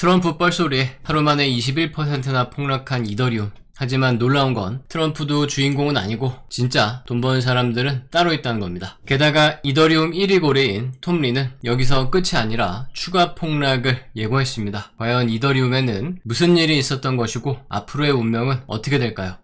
트럼프 뻘소리에 하루 만에 21%나 폭락한 이더리움. 하지만 놀라운 건 트럼프도 주인공은 아니고 진짜 돈 버는 사람들은 따로 있다는 겁니다. 게다가 이더리움 1위 고래인 톰 리는 여기서 끝이 아니라 추가 폭락을 예고했습니다. 과연 이더리움에는 무슨 일이 있었던 것이고 앞으로의 운명은 어떻게 될까요?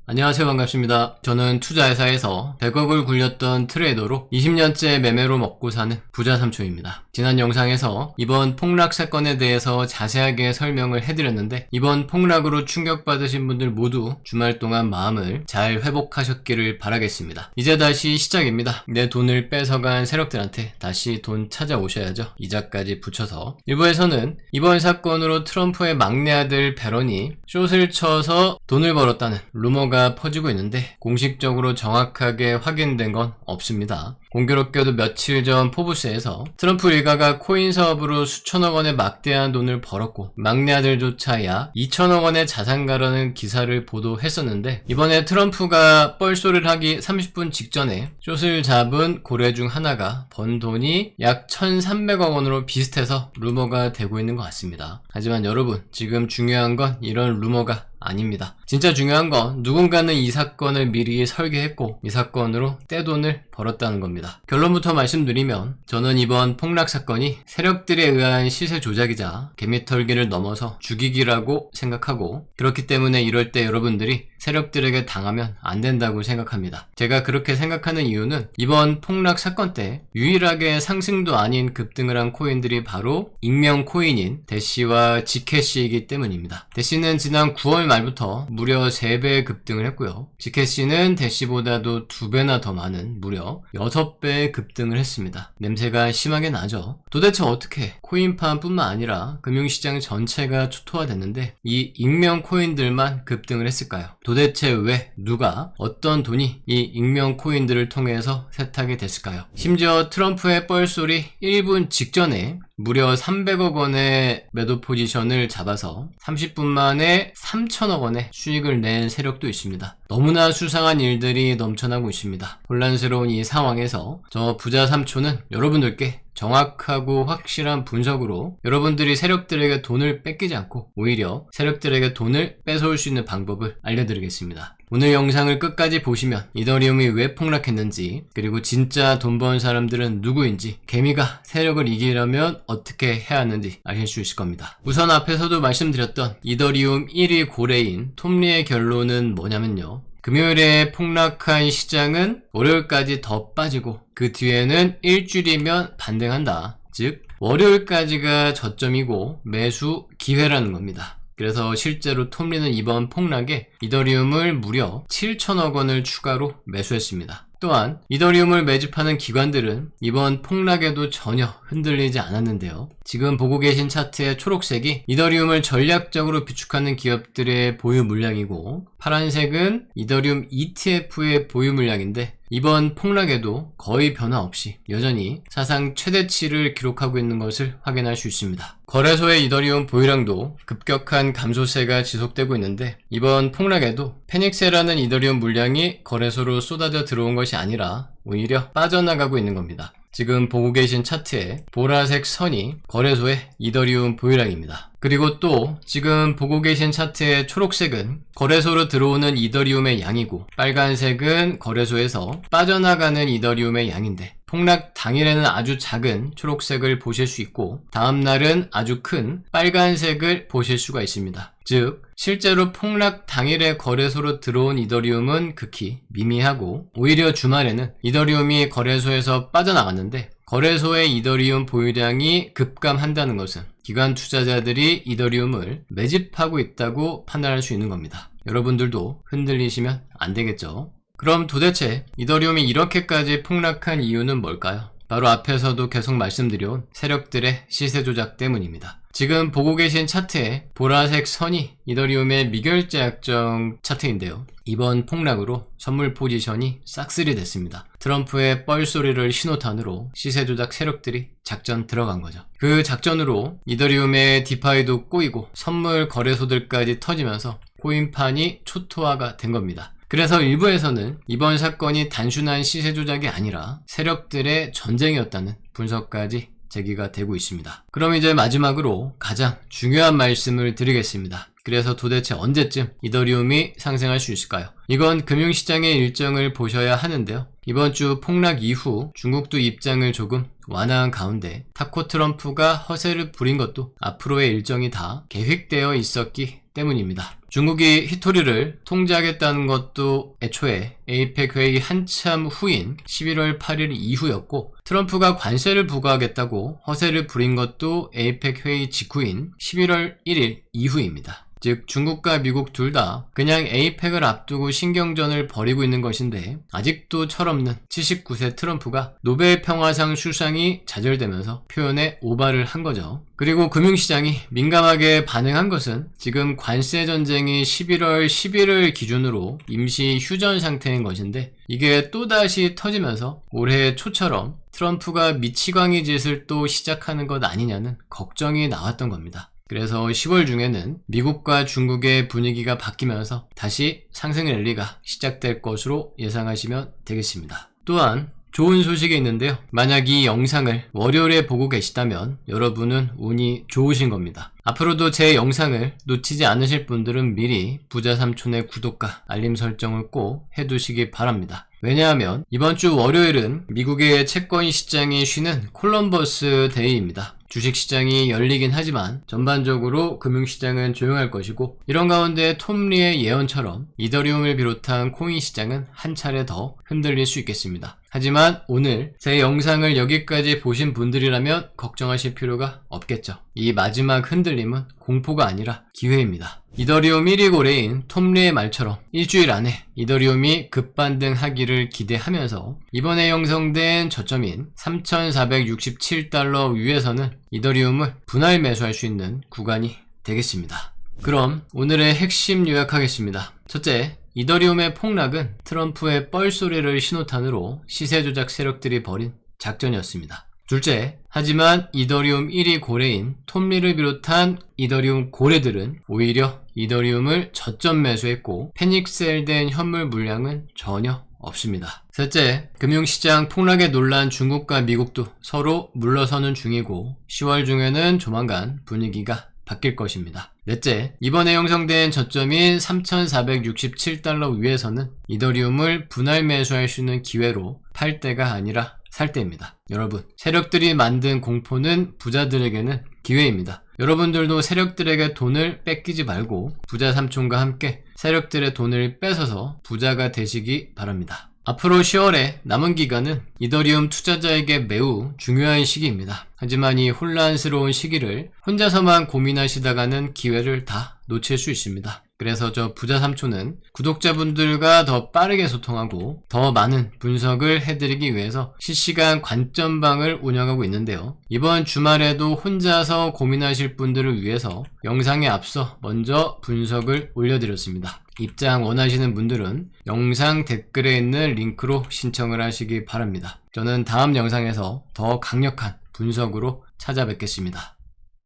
안녕하세요, 반갑습니다. 저는 투자회사에서 100억을 굴렸던 트레이더로 20년째 매매로 먹고 사는 부자 삼촌입니다. 지난 영상에서 이번 폭락 사건에 대해서 자세하게 설명을 해드렸는데 이번 폭락으로 충격받으신 분들 모두 주말 동안 마음을 잘 회복하셨기를 바라겠습니다. 이제 다시 시작입니다. 내 돈을 뺏어간 세력들한테 다시 돈 찾아오셔야죠. 이자까지 붙여서. 일부에서는 이번 사건으로 트럼프의 막내 아들 배런이 숏을 쳐서 돈을 벌었다는 루머가 퍼지고 있는데 공식적으로 정확하게 확인된 건 없습니다. 공교롭게도 며칠 전 포브스에서 트럼프 일가가 코인 사업으로 수천억 원의 막대한 돈을 벌었고 막내 아들조차 약 2천억 원의 자산가라는 기사를 보도했었는데 이번에 트럼프가 뻘소리를 하기 30분 직전에 숏을 잡은 고래 중 하나가 번 돈이 약 1,300억 원으로 비슷해서 루머가 되고 있는 것 같습니다. 하지만 여러분, 지금 중요한 건 이런 루머가 아닙니다. 진짜 중요한 건 누군가는 이 사건을 미리 설계했고 이 사건으로 떼돈을 벌었다는 겁니다. 결론부터 말씀드리면 저는 이번 폭락 사건이 세력들에 의한 시세 조작이자 개미털기를 넘어서 죽이기라고 생각하고, 그렇기 때문에 이럴 때 여러분들이 세력들에게 당하면 안 된다고 생각합니다. 제가 그렇게 생각하는 이유는 이번 폭락 사건 때 유일하게 상승도 아닌 급등을 한 코인들이 바로 익명 코인인 대시와 지켓시이기 때문입니다. 대시는 지난 9월 말부터 무려 3배 급등을 했고요. 지켓시는 대시보다도 2배나 더 많은 무려 6배 급등을 했습니다. 냄새가 심하게 나죠. 도대체 어떻게 코인판 뿐만 아니라 금융시장 전체가 초토화됐는데 이 익명 코인들만 급등을 했을까요? 도대체 왜, 누가, 어떤 돈이 이 익명 코인들을 통해서 세탁이 됐을까요? 심지어 트럼프의 뻘소리 1분 직전에 무려 300억 원의 매도 포지션을 잡아서 30분 만에 3천억 원의 수익을 낸 세력도 있습니다. 너무나 수상한 일들이 넘쳐나고 있습니다. 혼란스러운 이 상황에서 저 부자 삼촌은 여러분들께 정확하고 확실한 분석으로 여러분들이 세력들에게 돈을 뺏기지 않고 오히려 세력들에게 돈을 뺏어올 수 있는 방법을 알려드리겠습니다. 오늘 영상을 끝까지 보시면 이더리움이 왜 폭락했는지, 그리고 진짜 돈 버는 사람들은 누구인지, 개미가 세력을 이기려면 어떻게 해야 하는지 아실 수 있을 겁니다. 우선 앞에서도 말씀드렸던 이더리움 1위 고래인 톰리의 결론은 뭐냐면요, 금요일에 폭락한 시장은 월요일까지 더 빠지고 그 뒤에는 일주일이면 반등한다. 즉 월요일까지가 저점이고 매수 기회라는 겁니다. 그래서 실제로 톰리는 이번 폭락에 이더리움을 무려 7천억 원을 추가로 매수했습니다. 또한 이더리움을 매집하는 기관들은 이번 폭락에도 전혀 흔들리지 않았는데요. 지금 보고 계신 차트의 초록색이 이더리움을 전략적으로 비축하는 기업들의 보유 물량이고, 파란색은 이더리움 ETF의 보유 물량인데 이번 폭락에도 거의 변화 없이 여전히 사상 최대치를 기록하고 있는 것을 확인할 수 있습니다. 거래소의 이더리움 보유량도 급격한 감소세가 지속되고 있는데 이번 폭락에도 페닉스라는 이더리움 물량이 거래소로 쏟아져 들어온 것이 아니라 오히려 빠져나가고 있는 겁니다. 지금 보고 계신 차트에 보라색 선이 거래소의 이더리움 보유량입니다. 그리고 또 지금 보고 계신 차트의 초록색은 거래소로 들어오는 이더리움의 양이고, 빨간색은 거래소에서 빠져나가는 이더리움의 양인데 폭락 당일에는 아주 작은 초록색을 보실 수 있고 다음날은 아주 큰 빨간색을 보실 수가 있습니다. 즉 실제로 폭락 당일에 거래소로 들어온 이더리움은 극히 미미하고, 오히려 주말에는 이더리움이 거래소에서 빠져나갔는데 거래소의 이더리움 보유량이 급감한다는 것은 기관 투자자들이 이더리움을 매집하고 있다고 판단할 수 있는 겁니다. 여러분들도 흔들리시면 안 되겠죠? 그럼 도대체 이더리움이 이렇게까지 폭락한 이유는 뭘까요? 바로 앞에서도 계속 말씀드려온 세력들의 시세 조작 때문입니다. 지금 보고 계신 차트에 보라색 선이 이더리움의 미결제 약정 차트인데요. 이번 폭락으로 선물 포지션이 싹쓸이 됐습니다. 트럼프의 뻘소리를 신호탄으로 시세 조작 세력들이 작전 들어간 거죠. 그 작전으로 이더리움의 디파이도 꼬이고 선물 거래소들까지 터지면서 코인판이 초토화가 된 겁니다. 그래서 일부에서는 이번 사건이 단순한 시세 조작이 아니라 세력들의 전쟁이었다는 분석까지 제기가 되고 있습니다. 그럼 이제 마지막으로 가장 중요한 말씀을 드리겠습니다. 그래서 도대체 언제쯤 이더리움이 상승할 수 있을까요? 이건 금융시장의 일정을 보셔야 하는데요. 이번 주 폭락 이후 중국도 입장을 조금 완화한 가운데 타코 트럼프가 허세를 부린 것도 앞으로의 일정이 다 계획되어 있었기 때문입니다. 중국이 히토리를 통제하겠다는 것도 애초에 에이펙 회의 한참 후인 11월 8일 이후였고, 트럼프가 관세를 부과하겠다고 허세를 부린 것도 에이펙 회의 직후인 11월 1일 이후입니다. 즉 중국과 미국 둘 다 그냥 에이펙을 앞두고 신경전을 벌이고 있는 것인데, 아직도 철없는 79세 트럼프가 노벨 평화상 수상이 좌절되면서 표현에 오바를 한 거죠. 그리고 금융시장이 민감하게 반응한 것은 지금 관세 전쟁이 11월 10일을 기준으로 임시 휴전 상태인 것인데, 이게 또다시 터지면서 올해 초처럼 트럼프가 미치광이 짓을 또 시작하는 것 아니냐는 걱정이 나왔던 겁니다. 그래서 10월 중에는 미국과 중국의 분위기가 바뀌면서 다시 상승 랠리가 시작될 것으로 예상하시면 되겠습니다. 또한 좋은 소식이 있는데요. 만약 이 영상을 월요일에 보고 계시다면 여러분은 운이 좋으신 겁니다. 앞으로도 제 영상을 놓치지 않으실 분들은 미리 부자삼촌의 구독과 알림 설정을 꼭 해두시기 바랍니다. 왜냐하면 이번 주 월요일은 미국의 채권 시장이 쉬는 콜럼버스 데이입니다. 주식시장이 열리긴 하지만 전반적으로 금융시장은 조용할 것이고, 이런 가운데 톰 리의 예언처럼 이더리움을 비롯한 코인 시장은 한 차례 더 흔들릴 수 있겠습니다. 하지만 오늘 제 영상을 여기까지 보신 분들이라면 걱정하실 필요가 없겠죠. 이 마지막 흔들림은 공포가 아니라 기회입니다. 이더리움 1위 고래인 톰 리의 말처럼 일주일 안에 이더리움이 급반등하기를 기대하면서 이번에 형성된 저점인 3,467달러 위에서는 이더리움을 분할 매수할 수 있는 구간이 되겠습니다. 그럼 오늘의 핵심 요약하겠습니다. 첫째, 이더리움의 폭락은 트럼프의 뻘소리를 신호탄으로 시세 조작 세력들이 벌인 작전이었습니다. 둘째, 하지만 이더리움 1위 고래인 톰 리를 비롯한 이더리움 고래들은 오히려 이더리움을 저점 매수했고 패닉셀된 현물 물량은 전혀 없습니다. 셋째, 금융시장 폭락에 놀란 중국과 미국도 서로 물러서는 중이고 10월 중에는 조만간 분위기가 바뀔 것입니다. 넷째, 이번에 형성된 저점인 3,467달러 위에서는 이더리움을 분할 매수할 수 있는 기회로 팔 때가 아니라 살 때입니다. 여러분, 세력들이 만든 공포는 부자들에게는 기회입니다. 여러분들도 세력들에게 돈을 뺏기지 말고 부자 삼촌과 함께 세력들의 돈을 뺏어서 부자가 되시기 바랍니다. 앞으로 10월에 남은 기간은 이더리움 투자자에게 매우 중요한 시기입니다. 하지만 이 혼란스러운 시기를 혼자서만 고민하시다가는 기회를 다 놓칠 수 있습니다. 그래서 저 부자 삼촌은 구독자분들과 더 빠르게 소통하고 더 많은 분석을 해드리기 위해서 실시간 관점방을 운영하고 있는데요. 이번 주말에도 혼자서 고민하실 분들을 위해서 영상에 앞서 먼저 분석을 올려드렸습니다. 입장 원하시는 분들은 영상 댓글에 있는 링크로 신청을 하시기 바랍니다. 저는 다음 영상에서 더 강력한 분석으로 찾아뵙겠습니다.